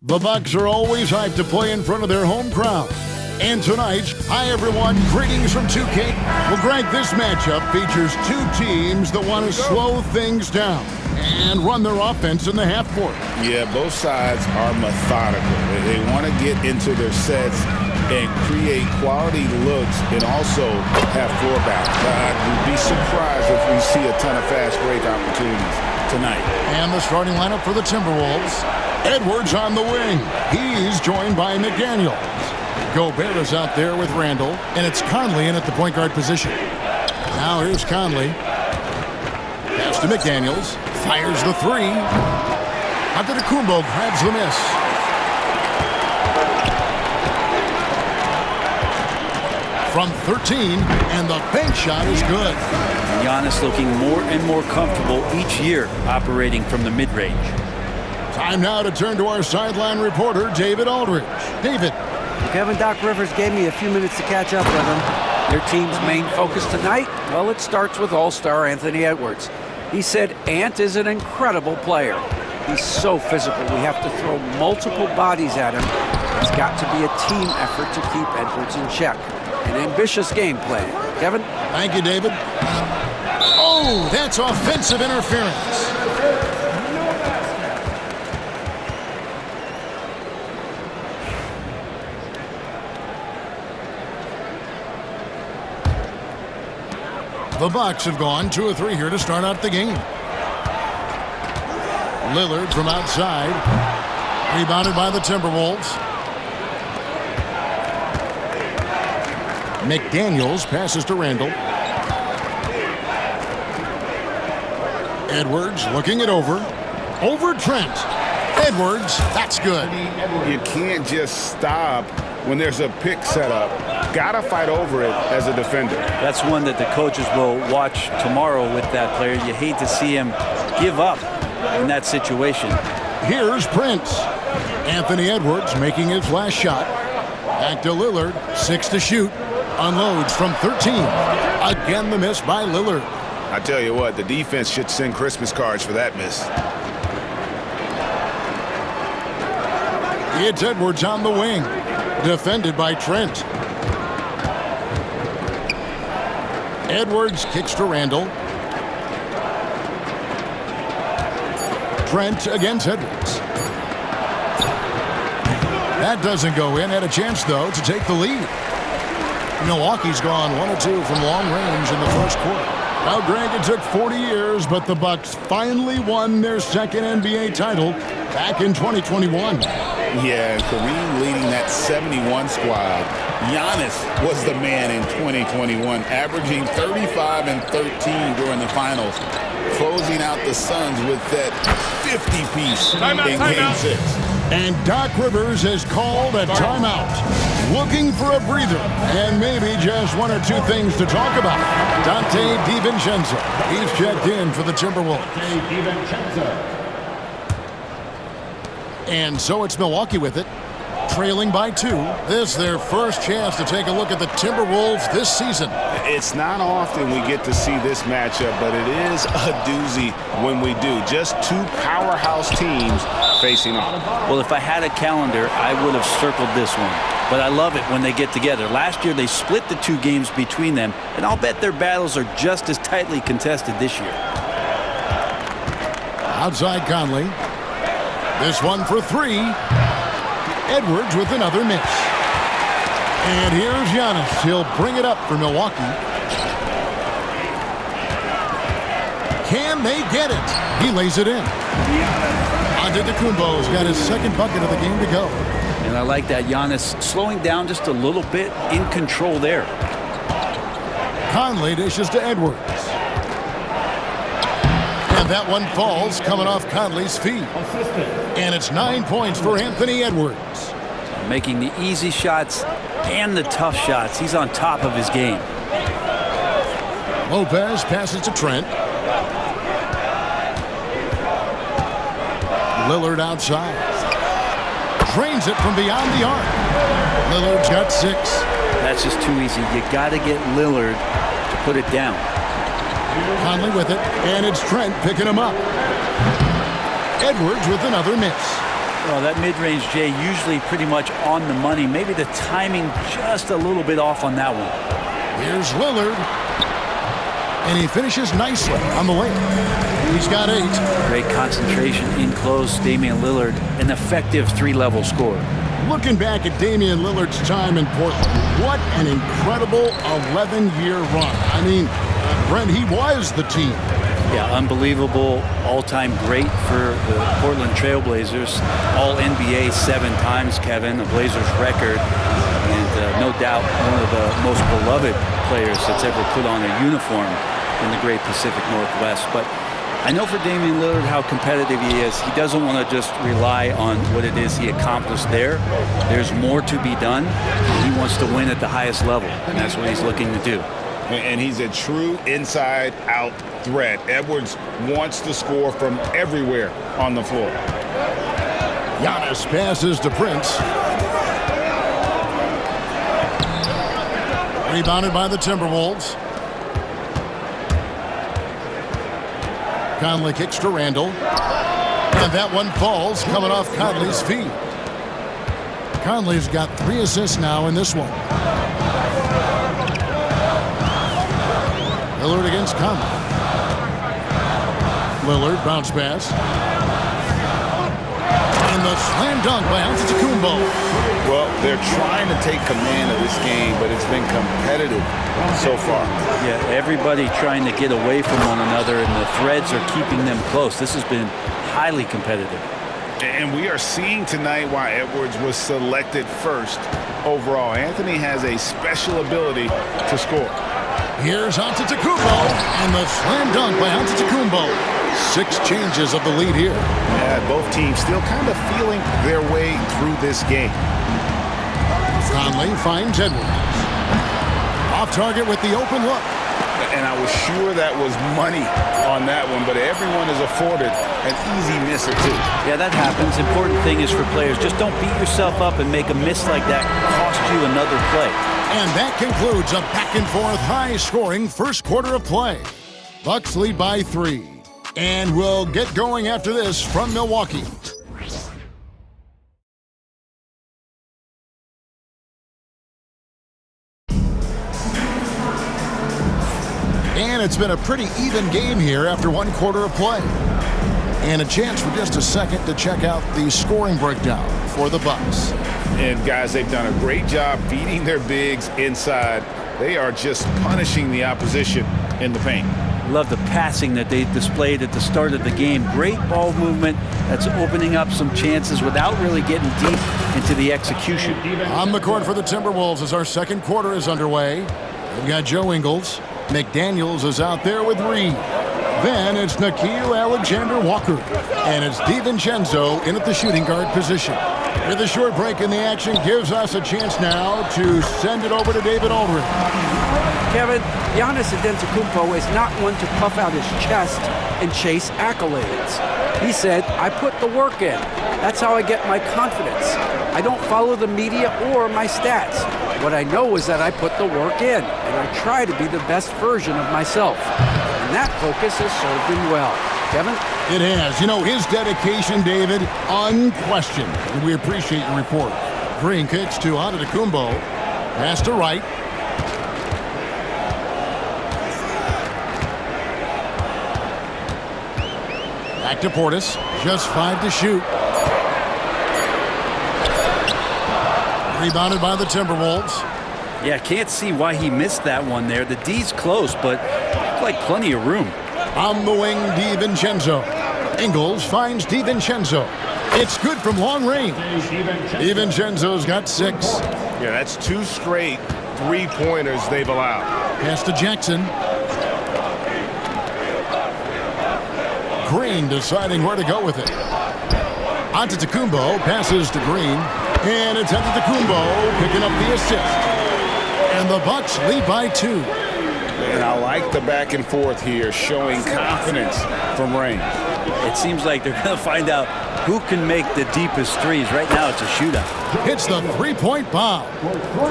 The Bucks are always hyped to play in front of their home crowd. And tonight, hi everyone, greetings from 2K. Well, Greg, this matchup features two teams that want to slow things down and run their offense in the half court. Yeah, both sides are methodical. They want to get into their sets and create quality looks and also have floor balance. I'd be surprised if we see a ton of fast break opportunities tonight. And the starting lineup for the Timberwolves. Edwards on the wing. He's joined by McDaniels. Gobert is out there with Randall, and it's Conley in at the point guard position. Now here's Conley. Pass to McDaniels. Fires the three. Antetokounmpo grabs the miss. From 13, and the bank shot is good. Giannis looking more and more comfortable each year operating from the mid-range. Time now to turn to our sideline reporter, David Aldridge. David. Kevin, Doc Rivers gave me a few minutes to catch up with him. Their team's main focus tonight? Well, it starts with All-Star Anthony Edwards. He said Ant is an incredible player. He's so physical. We have to throw multiple bodies at him. It's got to be a team effort to keep Edwards in check. An ambitious game plan. Kevin? Thank you, David. Oh, that's offensive interference. The Bucks have gone 2 of 3 here to start out the game. Lillard from outside. Rebounded by the Timberwolves. McDaniels passes to Randall. Edwards looking it over. Over Trent. Edwards, that's good. You can't just stop when there's a pick set up. Gotta fight over it as a defender. That's one that the coaches will watch tomorrow with that player. You hate to see him give up in that situation. Here's Prince. Anthony Edwards making his last shot. Back to Lillard, 6 to shoot. Unloads from 13. Again the miss by Lillard. I tell you what, the defense should send Christmas cards for that miss. It's Edwards on the wing. Defended by Trent. Edwards kicks to Randall. Trent against Edwards. That doesn't go in. Had a chance, though, to take the lead. Milwaukee's gone 1 of 2 from long range in the first quarter. Now, Greg, it took 40 years, but the Bucks finally won their second NBA title back in 2021. Yeah, Kareem leading that 71 squad. Giannis was the man in 2021, averaging 35 and 13 during the finals, closing out the Suns with that 50-piece in Game 6. And Doc Rivers has called a timeout, looking for a breather, and maybe just 1 or 2 things to talk about. Dante DiVincenzo, he's checked in for the Timberwolves. And so it's Milwaukee with it, trailing by 2. This is their first chance to take a look at the Timberwolves this season. It's not often we get to see this matchup, but it is a doozy when we do. Just 2 powerhouse teams facing off. Well, if I had a calendar, I would have circled this one. But I love it when they get together. Last year, they split the 2 games between them, and I'll bet their battles are just as tightly contested this year. Outside Conley. This one for 3. Edwards with another miss. And here's Giannis. He'll bring it up for Milwaukee. Can they get it? He lays it in. Antetokounmpo's got his second bucket of the game to go. And I like that Giannis slowing down just a little bit, in control there. Conley dishes to Edwards. And that one falls, coming off Conley's feet. And it's 9 points for Anthony Edwards. Making the easy shots and the tough shots. He's on top of his game. Lopez passes to Trent. Lillard outside. Drains it from beyond the arc. Lillard's got 6. That's just too easy. You got to get Lillard to put it down. Conley with it, and it's Trent picking him up. Edwards with another miss. Well, that mid-range, Jay, usually pretty much on the money. Maybe the timing just a little bit off on that one. Here's Lillard. And he finishes nicely on the layup. He's got 8. Great concentration in close. Damian Lillard, an effective 3-level scorer. Looking back at Damian Lillard's time in Portland, what an incredible 11-year run. I mean, Brent, he was the team. Yeah, unbelievable, all-time great for the Portland Trailblazers. All-NBA 7 times, Kevin, a Blazers record. And no doubt one of the most beloved players that's ever put on a uniform in the great Pacific Northwest. But I know for Damian Lillard how competitive he is. He doesn't want to just rely on what it is he accomplished there. There's more to be done. He wants to win at the highest level, and that's what he's looking to do. And he's a true inside-out threat. Edwards wants to score from everywhere on the floor. Giannis passes to Prince. Rebounded by the Timberwolves. Conley kicks to Randall. And that one falls coming off Conley's feet. Conley's got 3 assists now in this one. Lillard against Conley. Lillard bounce pass. And the slam dunk by Antetokounmpo. Well, they're trying to take command of this game, but it's been competitive so far. Yeah, everybody trying to get away from one another, and the threads are keeping them close. This has been highly competitive. And we are seeing tonight why Edwards was selected first overall. Anthony has a special ability to score. Here's Antetokounmpo, and the slam dunk by Antetokounmpo. 6 changes of the lead here. Yeah, both teams still kind of feeling their way through this game. Conley finds Edwards. Off target with the open look. And I was sure that was money on that one, but everyone is afforded an easy miss or two. Yeah, that happens. Important thing is for players, just don't beat yourself up and make a miss like that cost you another play. And that concludes a back-and-forth high-scoring first quarter of play. Bucks lead by 3. And we'll get going after this from Milwaukee. And it's been a pretty even game here after 1 quarter of play. And a chance for just a second to check out the scoring breakdown for the Bucks. And guys, they've done a great job feeding their bigs inside. They are just punishing the opposition in the paint. Love the passing that they displayed at the start of the game. Great ball movement that's opening up some chances without really getting deep into the execution. On the court for the Timberwolves as our second quarter is underway. We've got Joe Ingles. McDaniels is out there with Reed. Then it's Nickeil Alexander-Walker. And it's DiVincenzo in at the shooting guard position. With a short break in the action gives us a chance now to send it over to David Aldridge. Kevin, Giannis Antetokounmpo is not one to puff out his chest and chase accolades. He said, I put the work in. That's how I get my confidence. I don't follow the media or my stats. What I know is that I put the work in, and I try to be the best version of myself. And that focus has served him well. Kevin? It has. You know, his dedication, David, unquestioned. And we appreciate your report. Green kicks to Antetokounmpo. Pass to right. Back to Portis. Just 5 to shoot. Rebounded by the Timberwolves. Yeah, can't see why he missed that one there. The D's close, but looked like plenty of room. On the wing, DiVincenzo. Ingles finds DiVincenzo. It's good from long range. DiVincenzo's got 6. Yeah, that's 2 straight 3-pointers they've allowed. Pass to Jackson. Green deciding where to go with it. Antetokounmpo passes to Green. And it's Antetokounmpo picking up the assist. And the Bucks lead by 2. And I like the back and forth here, showing confidence from Reigns. It seems like they're going to find out who can make the deepest threes. Right now, it's a shootout. Hits the 3-point bomb.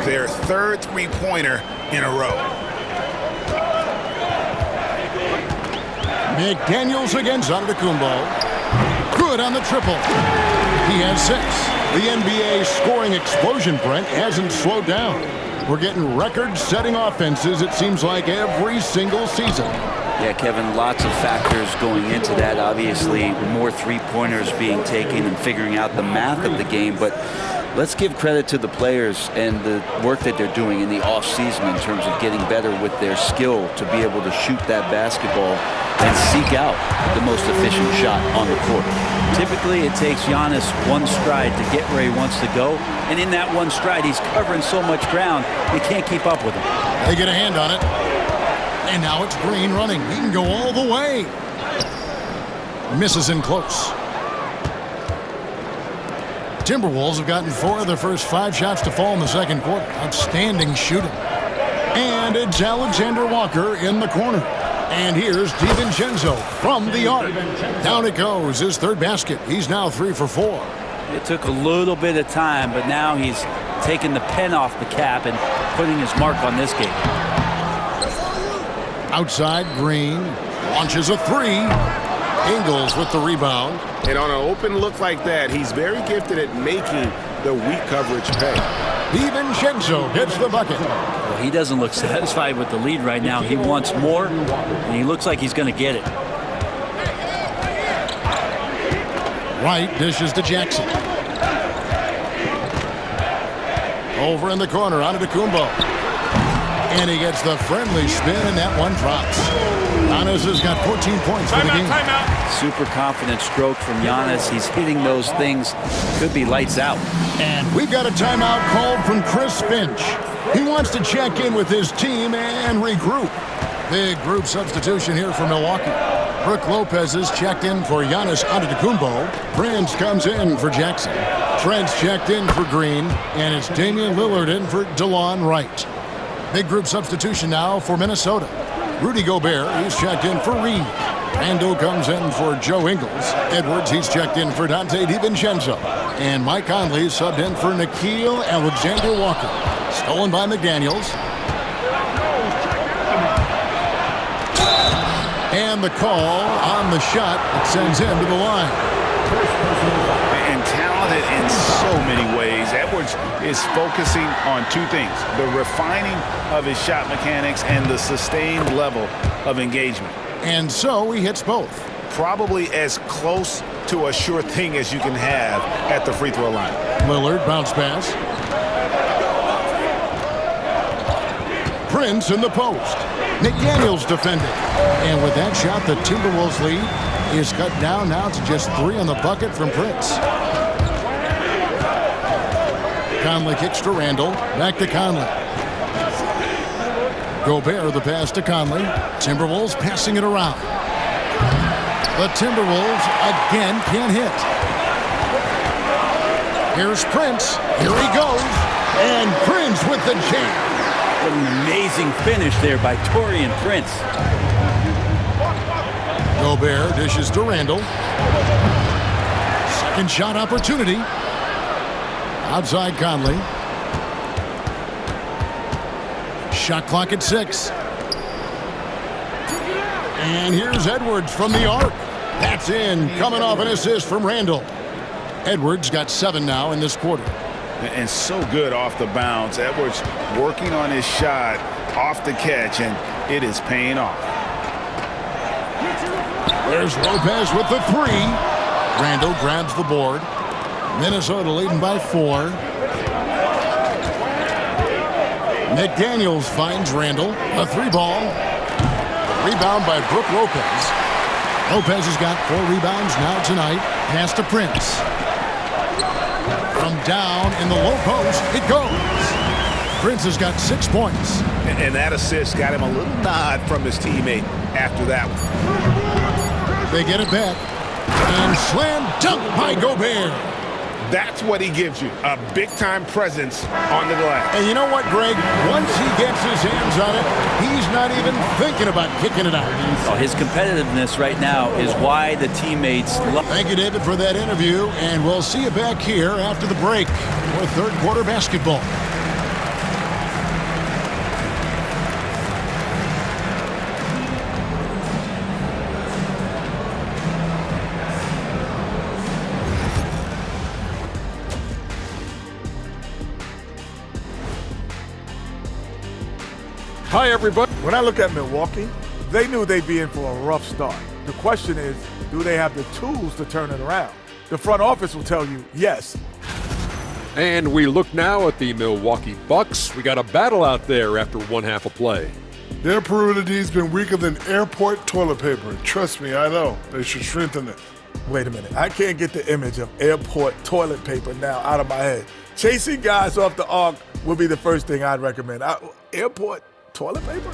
Their 3rd 3-pointer in a row. McDaniels against Antetokounmpo. Good on the triple. He has 6. The NBA scoring explosion, Brent, hasn't slowed down. We're getting record-setting offenses, it seems like, every single season. Yeah, Kevin, lots of factors going into that. Obviously, more three-pointers being taken and figuring out the math of the game. But let's give credit to the players and the work that they're doing in the off-season in terms of getting better with their skill to be able to shoot that basketball and seek out the most efficient shot on the court. Typically, it takes Giannis one stride to get where he wants to go. And in that one stride, he's covering so much ground, you can't keep up with him. They get a hand on it. And now it's Green running. He can go all the way. Misses in close. Timberwolves have gotten 4 of their first 5 shots to fall in the second quarter. Outstanding shooting. And it's Alexander Walker in the corner. And here's DiVincenzo from the arc. Down it goes, his 3rd basket. He's now 3 for 4. It took a little bit of time, but now he's taking the pen off the cap and putting his mark on this game. Outside, Green launches a 3. Ingles with the rebound. And on an open look like that, he's very gifted at making the weak coverage pay. DiVincenzo gets the bucket. Well, he doesn't look satisfied with the lead right now. He wants more, and he looks like he's going to get it. Wright dishes to Jackson. Over in the corner, Antetokounmpo. And he gets the friendly spin, and that one drops. Giannis has got 14 points for the game. Super confident stroke from Giannis. He's hitting those things. Could be lights out. And we've got a timeout called from Chris Finch. He wants to check in with his team and regroup. Big group substitution here for Milwaukee. Brook Lopez is checked in for Giannis Antetokounmpo. Prince comes in for Jackson. Trent's checked in for Green. And it's Damian Lillard in for DeLon Wright. Big group substitution now for Minnesota. Rudy Gobert, he's checked in for Reed. Randle comes in for Joe Ingles. Edwards, he's checked in for Dante DiVincenzo. And Mike Conley subbed in for Nickeil Alexander-Walker. Stolen by McDaniels. And the call on the shot that sends him to the line. And talented in so many ways. Edwards is focusing on 2 things: the refining of his shot mechanics and the sustained level of engagement. And so he hits both. Probably as close to a sure thing as you can have at the free throw line. Lillard bounce pass. Prince in the post. McDaniels defending. And with that shot, the Timberwolves lead is cut down now to just 3 on the bucket from Prince. Conley kicks to Randle. Back to Conley. Gobert the pass to Conley. Timberwolves passing it around. The Timberwolves again can't hit. Here's Prince. Here he goes. And Prince with the jam. What an amazing finish there by Taurean Prince. Gobert dishes to Randle. Second shot opportunity. Outside Conley. Shot clock at 6. And here's Edwards from the arc. That's in, coming off an assist from Randle. Edwards got 7 now in this quarter. And so good off the bounce. Edwards working on his shot off the catch, and it is paying off. There's Lopez with the 3. Randle grabs the board. Minnesota leading by 4. McDaniels finds Randle. A 3-ball. Rebound by Brook Lopez. Lopez has got 4 rebounds now tonight. Pass to Prince. From down in the low post, it goes. Prince has got 6 points. And that assist got him a little nod from his teammate after that one. They get it back. And slam dunk by Gobert. That's what he gives you, a big-time presence on the glass. And you know what, Greg? Once he gets his hands on it, he's not even thinking about kicking it out. Oh, his competitiveness right now is why the teammates love. Thank you, David, for that interview, and we'll see you back here after the break for third quarter basketball. Hi, everybody. When I look at Milwaukee, they knew they'd be in for a rough start. The question is, do they have the tools to turn it around? The front office will tell you yes. And we look now at the Milwaukee Bucks. We got a battle out there after one half of play. Their perimeter D's been weaker than airport toilet paper. Trust me, I know. They should strengthen it. Wait a minute. I can't get the image of airport toilet paper now out of my head. Chasing guys off the arc would be the first thing I'd recommend. Airport toilet paper?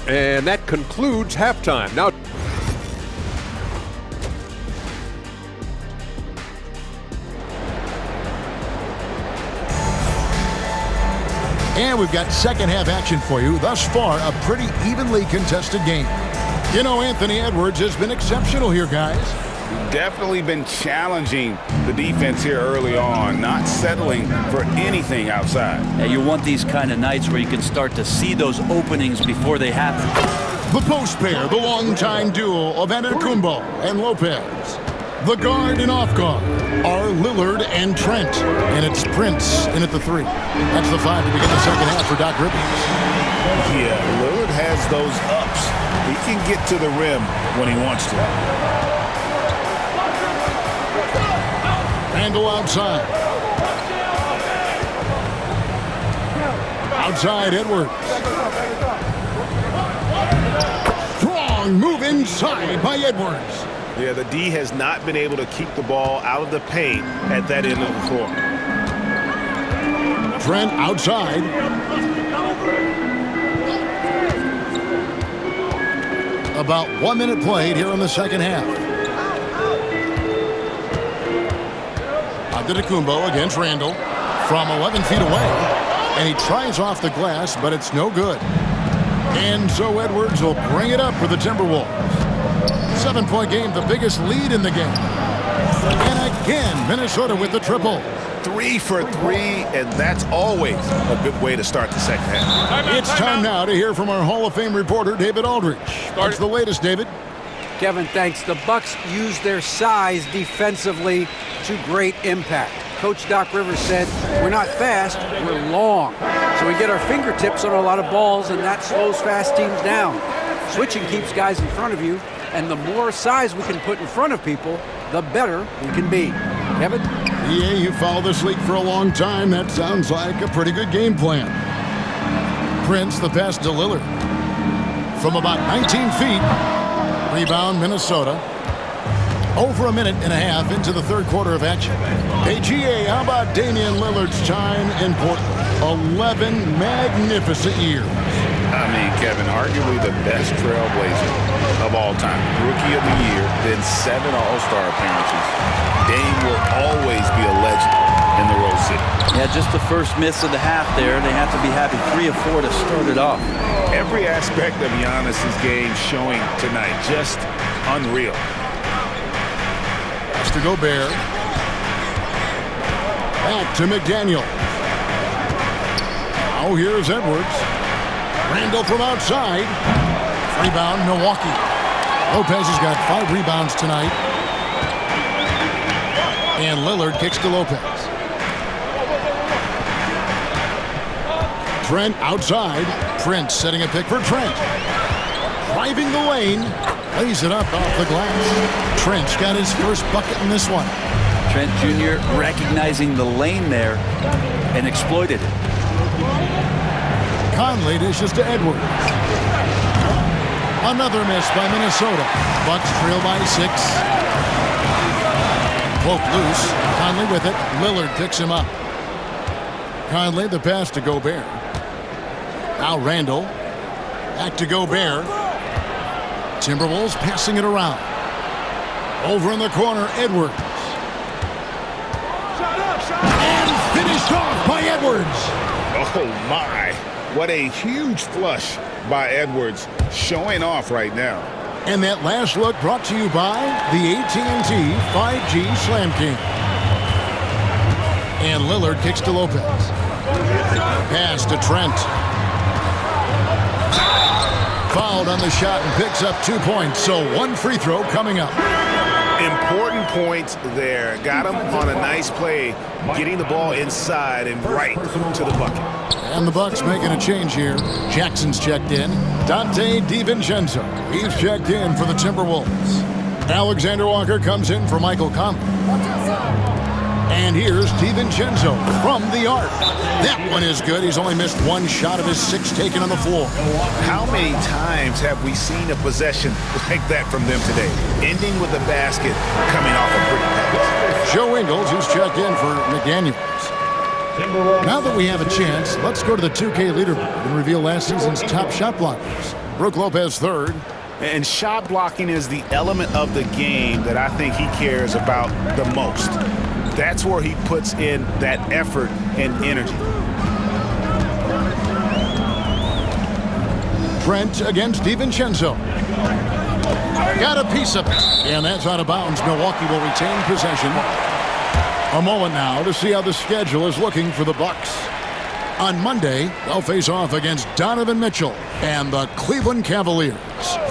And that concludes halftime. Now, and we've got second half action for you. Thus far, a pretty evenly contested game. You know, Anthony Edwards has been exceptional here, guys. Definitely been challenging the defense here early on, not settling for anything outside. Yeah, you want these kind of nights where you can start to see those openings before they happen. The post pair, the longtime duo of Antetokounmpo and Lopez. The guard and off guard are Lillard and Trent. And it's Prince in at the 3. That's the 5 to begin the second half for Doc Rivers. Yeah, Lillard has those ups. He can get to the rim when he wants to. Randle outside. Outside Edwards. Strong move inside by Edwards. Yeah, the D has not been able to keep the ball out of the paint at that end of the floor. Trent outside. About 1 minute played here in the second half. Antetokounmpo against Randle from 11 feet away. And he tries off the glass, but it's no good. And so Edwards will bring it up for the Timberwolves. 7-point game, the biggest lead in the game. And again, Minnesota with the triple. 3 for 3, and that's always a good way to start the second half. It's time now to hear from our Hall of Fame reporter, David Aldridge. What's the latest, David? Kevin, thanks. The Bucks use their size defensively to great impact. Coach Doc Rivers said, we're not fast, we're long. So we get our fingertips on a lot of balls, and that slows fast teams down. Switching keeps guys in front of you, and the more size we can put in front of people, the better we can be. Kevin? Yeah, you followed this league for a long time. That sounds like a pretty good game plan. Prince, the pass to Lillard. From about 19 feet, rebound Minnesota. Over a minute and a half into the third quarter of action. Hey, GA, how about Damian Lillard's time in Portland? 11 magnificent years. I mean, Kevin, arguably the best Trailblazer of all time. Rookie of the year, then 7 All-Star appearances. Dame will always be a legend in the Rose City. Yeah, just the first miss of the half there. They have to be happy 3 of 4 to start it off. Every aspect of Giannis' game showing tonight, just unreal. Pass to Gobert. Back to McDaniel. Now here's Edwards. Randle from outside. Rebound, Milwaukee. Lopez has got 5 rebounds tonight. And Lillard kicks to Lopez. Trent outside. Prince setting a pick for Trent. Driving the lane. Lays it up off the glass. Trent's got his first bucket in this one. Trent Jr. recognizing the lane there and exploited it. Conley dishes to Edwards. Another miss by Minnesota. Bucks trail by 6. Poke loose. Conley with it. Lillard picks him up. Conley the pass to Gobert. Now Randle. Back to Gobert. Timberwolves passing it around. Over in the corner, Edwards. And finished off by Edwards. Oh, my. What a huge flush by Edwards, showing off right now. And that last look brought to you by the AT&T 5G Slam King. And Lillard kicks to Lopez. Pass to Trent. Fouled on the shot and picks up 2 points, so 1 free throw coming up. Important points there. Got him on a nice play, getting the ball inside and right to the bucket. And the Bucks making a change here. Jackson's checked in. Dante DiVincenzo, he's checked in for the Timberwolves. Alexander Walker comes in for Michael Conley. And here's DiVincenzo from the arc. That one is good. He's only missed one shot of his 6 taken on the floor. How many times have we seen a possession like that from them today? Ending with a basket coming off a pretty pass. Joe Ingles, who's checked in for McDaniels. Now that we have a chance, let's go to the 2K leaderboard and reveal last season's top shot blockers. Brook Lopez third. And shot blocking is the element of the game that I think he cares about the most. That's where he puts in that effort and energy. Trent against DiVincenzo. Got a piece of it. And that's out of bounds. Milwaukee will retain possession. A moment now to see how the schedule is looking for the Bucks. On Monday, they'll face off against Donovan Mitchell and the Cleveland Cavaliers.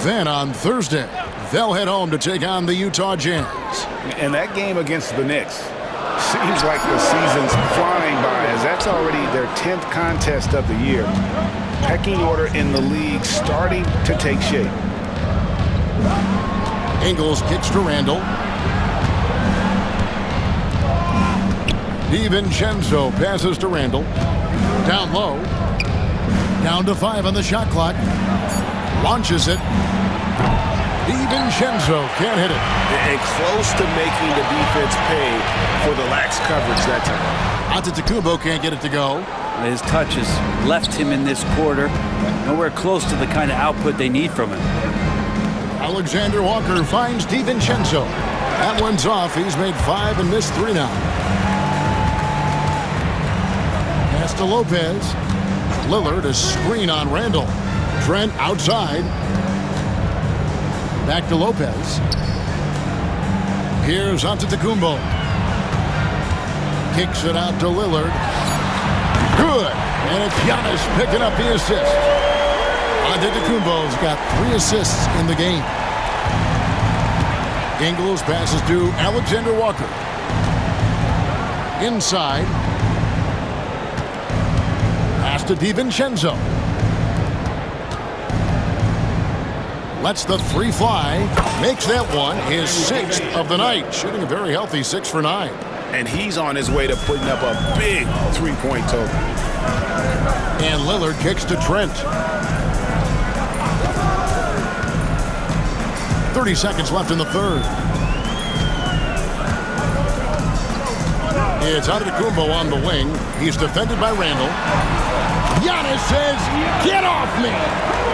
Then on Thursday, they'll head home to take on the Utah Jazz. And that game against the Knicks seems like the season's flying by, as that's already their 10th contest of the year. Pecking order in the league starting to take shape. Ingles kicks to Randall. DiVincenzo passes to Randall. Down low. Down to 5 on the shot clock. Launches it. DiVincenzo can't hit it. And close to making the defense pay for the lax coverage that time. Antetokounmpo can't get it to go. His touch has left him in this quarter. Nowhere close to the kind of output they need from him. Alexander Walker finds DiVincenzo. That one's off. He's made 5 and missed 3 now. Pass to Lopez. Lillard, a screen on Randall. Trent outside. Back to Lopez. Here's Antetokounmpo. Kicks it out to Lillard. Good. And it's Giannis picking up the assist. Antetokounmpo's got 3 assists in the game. Ingles passes to Alexander Walker. Inside. Pass to DiVincenzo. Lets the 3 fly. Makes that one his 6th of the night. Shooting a very healthy 6 for 9. And he's on his way to putting up a big 3-point total. And Lillard kicks to Trent. 30 seconds left in the third. It's Antetokounmpo on the wing. He's defended by Randall. Giannis says, "Get off me!"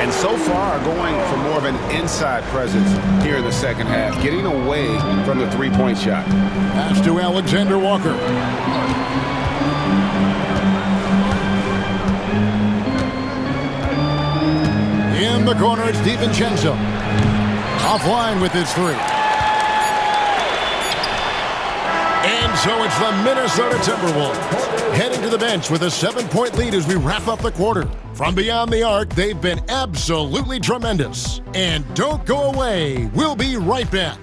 And so far, going for more of an inside presence here in the second half, getting away from the 3-point shot. Pass to Alexander Walker. In the corner, it's DiVincenzo. Offline with his 3. And so it's the Minnesota Timberwolves heading to the bench with a 7-point lead as we wrap up the quarter. From beyond the arc, they've been absolutely tremendous. And don't go away. We'll be right back.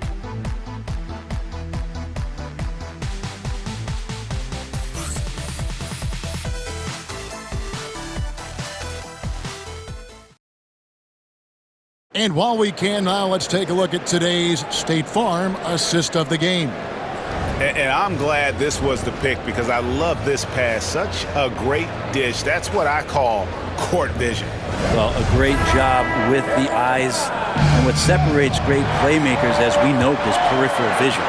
And while we can now, let's take a look at today's State Farm assist of the game. And I'm glad this was the pick because I love this pass. Such a great dish. That's what I call court vision. Well, a great job with the eyes. And what separates great playmakers, as we note, is peripheral vision.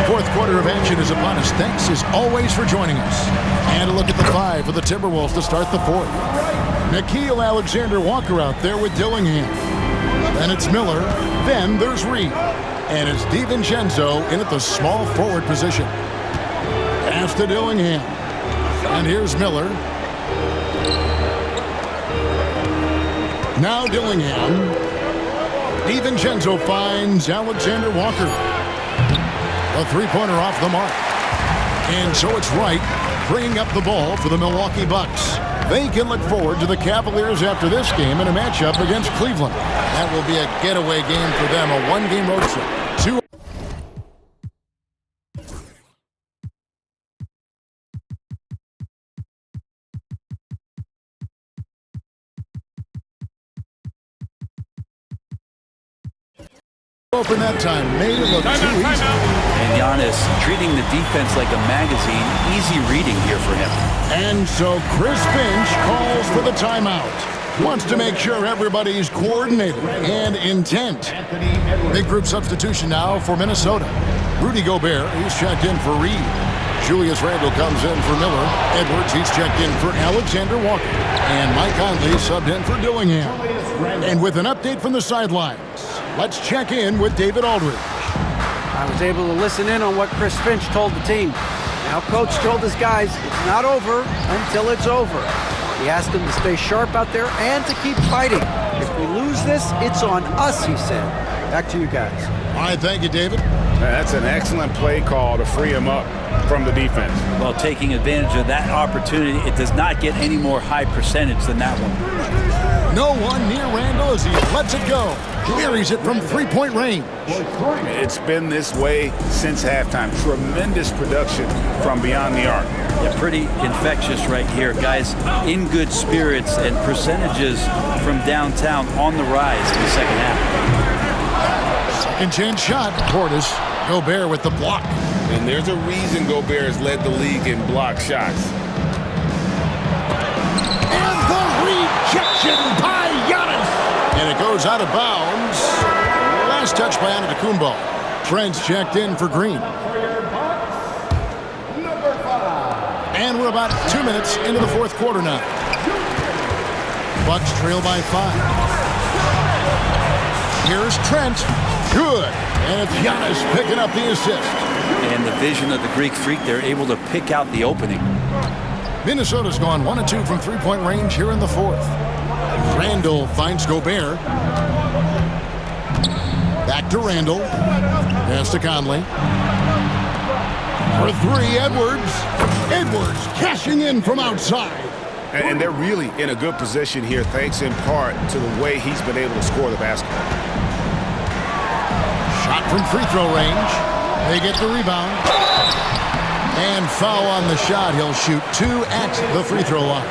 Fourth quarter of action is upon us. Thanks as always for joining us. And a look at the 5 for the Timberwolves to start the fourth. Nickeil Alexander-Walker out there with Dillingham. Then it's Miller. Then there's Reed. And it's DiVincenzo in at the small forward position. Pass to Dillingham. And here's Miller. Now Dillingham. DiVincenzo finds Alexander Walker. A 3-pointer off the mark. And so it's Wright. bringing up the ball for the Milwaukee Bucks. They can look forward to the Cavaliers after this game in a matchup against Cleveland. That will be a getaway game for them, a one-game road trip. Open that time, made it look too easy. And Giannis treating the defense like a magazine. Easy reading here for him. And so Chris Finch calls for the timeout. Wants to make sure everybody's coordinated and intent. Big group substitution now for Minnesota. Rudy Gobert, he's checked in for Reed. Julius Randle comes in for Miller. Edwards, he's checked in for Alexander Walker. And Mike Conley subbed in for Dillingham. And with an update from the sidelines, let's check in with David Aldridge. I was able to listen in on what Chris Finch told the team. Now, Coach told his guys it's not over until it's over. He asked them to stay sharp out there and to keep fighting. If we lose this, it's on us, he said. Back to you guys. All right, thank you, David. That's an excellent play call to free him up from the defense. Well, taking advantage of that opportunity, it does not get any more high percentage than that one. No one near Randle as he lets it go. Buries it from three-point range. It's been this way since halftime. Tremendous production from beyond the arc. Yeah, pretty infectious right here. Guys in good spirits and percentages from downtown on the rise in the second half. Second chance shot. Portis. Gobert with the block. And there's a reason Gobert has led the league in block shots. And the rejection by Giannis. And it goes out of bounds. Last touch by Antetokounmpo. Trent's checked in for Green. And we're about 2 minutes into the fourth quarter now. Bucks trail by 5. Here's Trent. Good. And it's Giannis picking up the assist. And the vision of the Greek Freak, they're able to pick out the opening. Minnesota's gone 1 of 2 from three-point range here in the fourth. Randle finds Gobert. Back to Randle. Pass to Conley. For 3, Edwards. Edwards cashing in from outside. And they're really in a good position here, thanks in part to the way he's been able to score the basketball. Shot from free throw range. They get the rebound. And foul on the shot. He'll shoot 2 at the free throw line.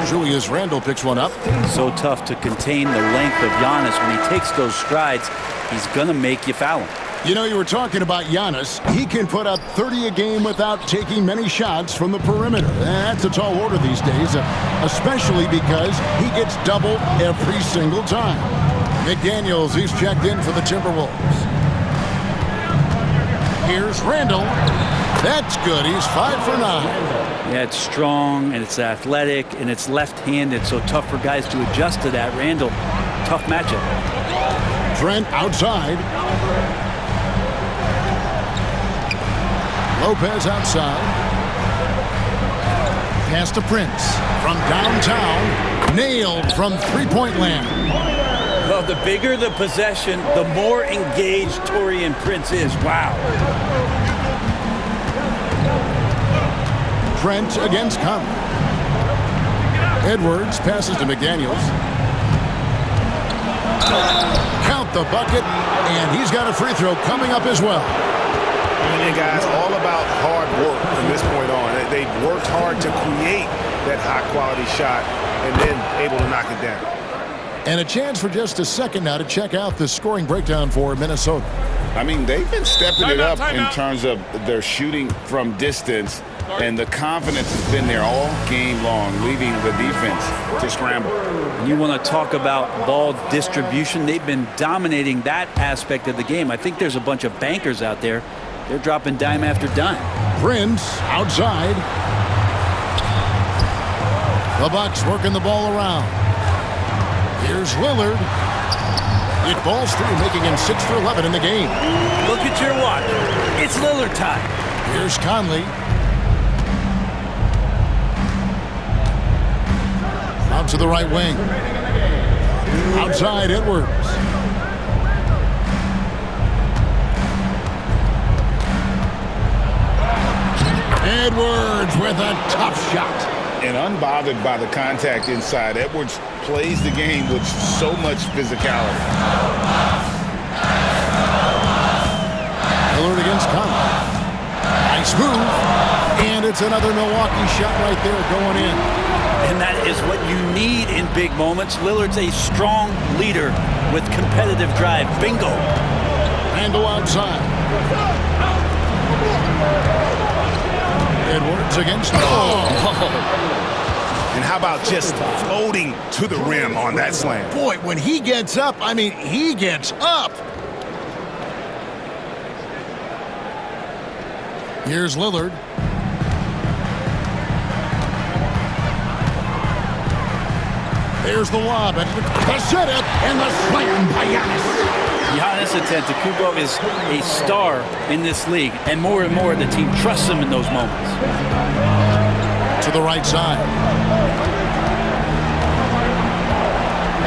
Julius Randle picks one up. So tough to contain the length of Giannis. When he takes those strides, he's going to make you foul him. You know, you were talking about Giannis. He can put up 30 a game without taking many shots from the perimeter. That's a tall order these days, especially because he gets doubled every single time. McDaniels, he's checked in for the Timberwolves. Here's Randle. That's good. He's 5 for 9. Yeah, it's strong, and it's athletic, and it's left-handed, so tough for guys to adjust to that. Randle, tough matchup. Trent outside. Lopez outside. Pass to Prince. From downtown. Nailed from three-point land. Well, the bigger the possession, the more engaged Taurean Prince is. Wow. Trent against Conley. Edwards passes to McDaniels. Count the bucket, and he's got a free throw coming up as well. And guys, all about hard work from this point on. They've worked hard to create that high-quality shot and then able to knock it down. And a chance for just a second now to check out the scoring breakdown for Minnesota. I mean, they've been stepping it up in terms of their shooting from distance, and the confidence has been there all game long, leaving the defense to scramble. You want to talk about ball distribution. They've been dominating that aspect of the game. I think there's a bunch of bankers out there. They're dropping dime after dime. Prince outside. The Bucks working the ball around. Here's Lillard. It falls through, making him 6 for 11 in the game. Look at your watch. It's Lillard time. Here's Conley. Out to the right wing. Outside, Edwards. Edwards with a tough shot. And unbothered by the contact inside, Edwards plays the game with so much physicality. Lillard against Conley. Nice move. And it's another Milwaukee shot right there going in. And that is what you need in big moments. Lillard's a strong leader with competitive drive. Bingo. Randle outside. Edwards against And how about just floating to the rim on that slam? Boy, when he gets up, I mean, he gets up. Here's Lillard. There's the lob. The setup and the slam by Giannis. Giannis Antetokounmpo is a star in this league, and more the team trusts him in those moments. To the right side.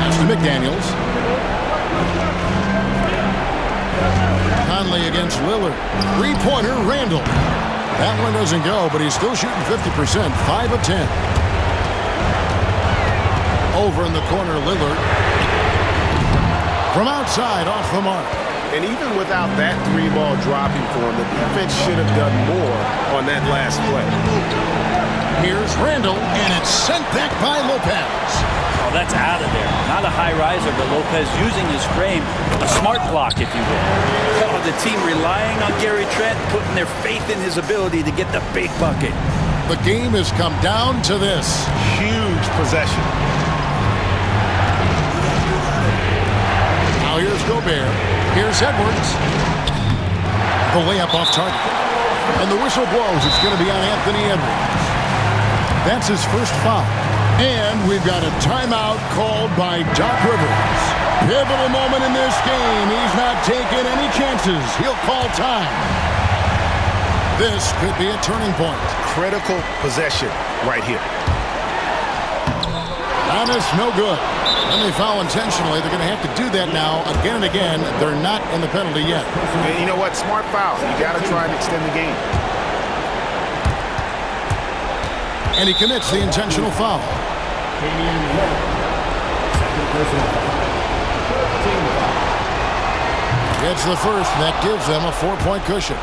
Pass to McDaniels. Conley against Lillard. Three-pointer, Randle. That one doesn't go, but he's still shooting 50%, 5 of 10. Over in the corner, Lillard. From outside, off the mark. And even without that three-ball dropping for him, the defense should have done more on that last play. Here's Randle, and it's sent back by Lopez. Oh, that's out of there. Not a high riser, but Lopez using his frame, a smart block, if you will. Oh, the team relying on Gary Trent, putting their faith in his ability to get the big bucket. The game has come down to this. Huge possession. Now here's Gobert. Here's Edwards. The layup off target. And the whistle blows. It's going to be on Anthony Edwards. That's his first foul. And we've got a timeout called by Doc Rivers. Pivotal moment in this game. He's not taking any chances. He'll call time. This could be a turning point. Critical possession right here. Giannis, no good. And they foul intentionally. They're going to have to do that now again and again. They're not in the penalty yet. And you know what? Smart foul. You got to try and extend the game. And he commits the intentional foul. Gets the first, and that gives them a 4-point cushion.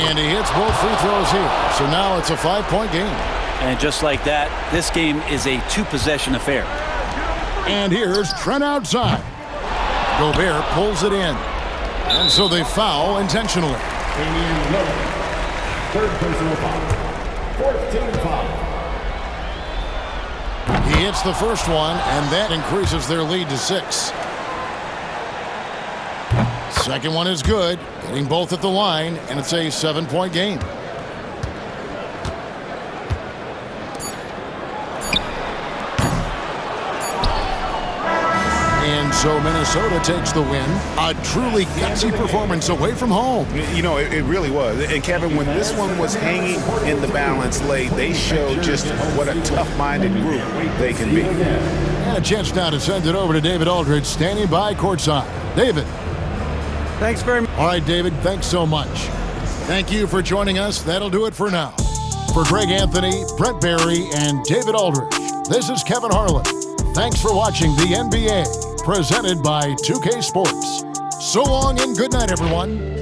And he hits both free throws here. So now it's a 5-point game. And just like that, this game is a two-possession affair. And here's Trent outside. Gobert pulls it in. And so they foul intentionally. Third personal foul. 14 foul. He hits the first one, and that increases their lead to 6. Second one is good, getting both at the line, and it's a 7-point game. And so Minnesota takes the win. A truly gutsy performance away from home. You know, it really was. And Kevin, when this one was hanging in the balance late, they showed just what a tough-minded group they can be. And a chance now to send it over to David Aldridge, standing by courtside. David. Thanks very much. All right, David, thanks so much. Thank you for joining us. That'll do it for now. For Greg Anthony, Brent Barry, and David Aldridge, this is Kevin Harlan. Thanks for watching the NBA, presented by 2K Sports. So long and good night, everyone.